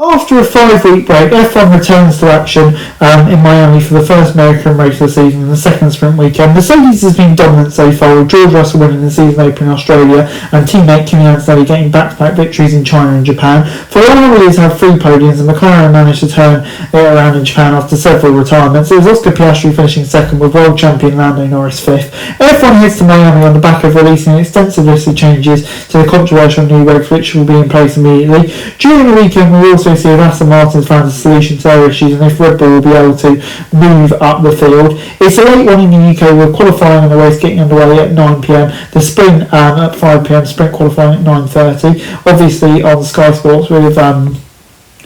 After a 5-week break, F1 returns to action in Miami for the first American race of the season and the second sprint weekend. Mercedes has been dominant so far, with George Russell winning the season opener in Australia and teammate Kimi Antonelli getting back-to-back victories in China and Japan. Ferrari has had 3 podiums and McLaren managed to turn it around in Japan after several retirements. It was Oscar Piastri finishing second, with world champion Lando Norris fifth. F1 heads to Miami on the back of releasing an extensive list of changes to the controversial new regs, which will be in place immediately. During the weekend, we also see if Aston Martin's found a solution to their issues and if Red Bull will be able to move up the field. It's a late one in the UK, with qualifying and the race getting underway at 9 p.m, the sprint at 5 p.m, sprint qualifying at 9:30, obviously on Sky Sports with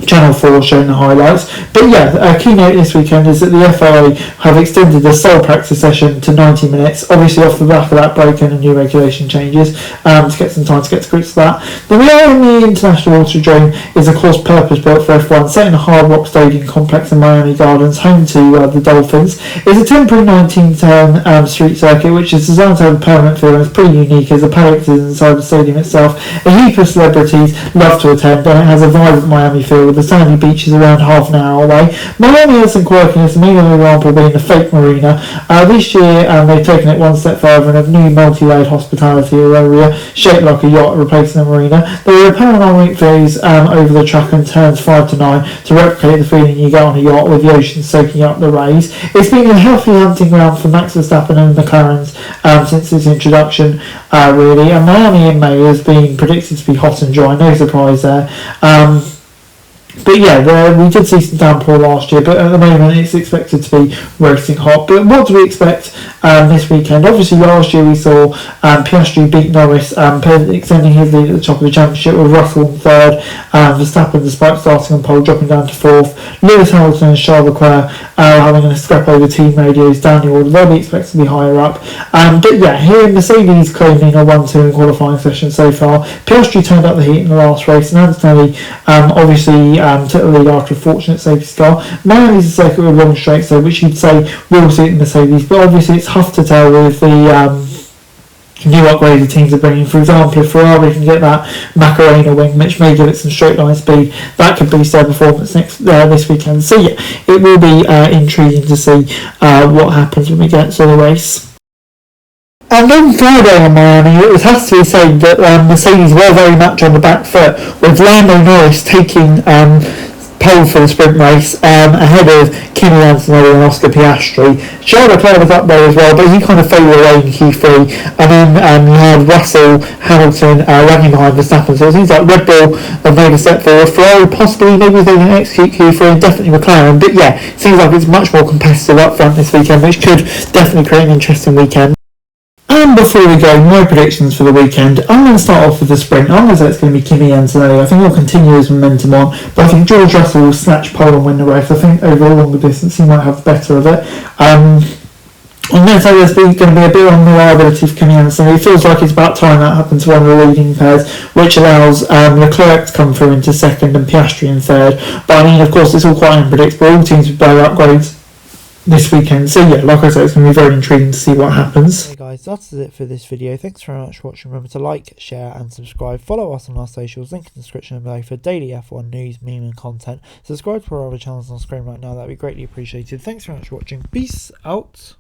Channel 4 showing the highlights. But yeah, a key note this weekend is that the FIA have extended the sole practice session to 90 minutes, obviously off the back of that break-in and new regulation changes, to get some time to get to grips with that. The Miami International Autodrome is of course purpose-built for F1, set in a Hard Rock Stadium complex in Miami Gardens, home to the Dolphins. It's a temporary 19-turn street circuit which is designed to have a permanent feel and is pretty unique as the paddock is inside the stadium itself. A heap of celebrities love to attend, and it has a vibrant Miami feel with the sandy beaches around half an hour away. Miami has some quirkiness, the main example being the fake marina. This year they've taken it one step further and have new multi-layered hospitality area shaped like a yacht replacing the marina. There are panoramic views over the track and turns 5 to 9 to replicate the feeling you get on a yacht with the ocean soaking up the rays. It's been a healthy hunting ground for Max Verstappen and McLaren's since its introduction, really. And Miami in May has been predicted to be hot and dry, no surprise there. But yeah, we did see some downpour last year, but at the moment it's expected to be roasting hot. But what do we expect this weekend? Obviously last year we saw Piastri beat Norris, extending his lead at the top of the championship, with Russell in third, Verstappen, despite starting on pole, dropping down to fourth. Lewis Hamilton and Charles Leclerc having a scrap over team radios down the order. They'll be expected to be higher up. But yeah, here Mercedes claiming a 1-2 in qualifying session so far. Piastri turned up the heat in the last race, and Antonelli obviously took the lead after a fortunate safety car. Miami's a circuit with long straights, though, which you'd say will suit Mercedes, but obviously it's tough to tell with the new upgraded teams are bringing. For example, if Ferrari can get that Macarena wing, which may give it some straight line speed, that could boost their performance this weekend. So yeah, it will be intriguing to see what happens when we get to the race. And on Friday on Miami, it has to be said that Mercedes were very much on the back foot, with Lando Norris taking pole for the sprint race ahead of Kimi Antonelli and Oscar Piastri. Charles Leclerc was up there as well, but he kind of faded away in Q3, and then you had Russell, Hamilton lagging behind Verstappen. So it seems like Red Bull have made a step forward. Ferrari possibly, maybe they can execute Q3, and definitely McLaren. But yeah, it seems like it's much more competitive up front this weekend, which could definitely create an interesting weekend. And before we go, my predictions for the weekend. I'm going to start off with the sprint. I'm going to say it's going to be Kimi Antonelli. I think he'll continue his momentum on, but I think George Russell will snatch pole and win the race. I think over a longer distance he might have better of it. I'm going to say there's going to be a bit of unreliability for Kimi Antonelli. It feels like it's about time that happens to one of the leading pairs, which allows Leclerc to come through into second and Piastri in third. But I mean, of course, it's all quite unpredictable. All teams with better upgrades this weekend. So yeah, like I said, it's going to be very intriguing to see what happens. Hey guys, that's it for this video. Thanks very much for watching. Remember to like, share and subscribe. Follow us on our socials, link in the description below for daily F1 news, meme and content. Subscribe to our other channels on screen right now, that'd be greatly appreciated. Thanks very much for watching. Peace out.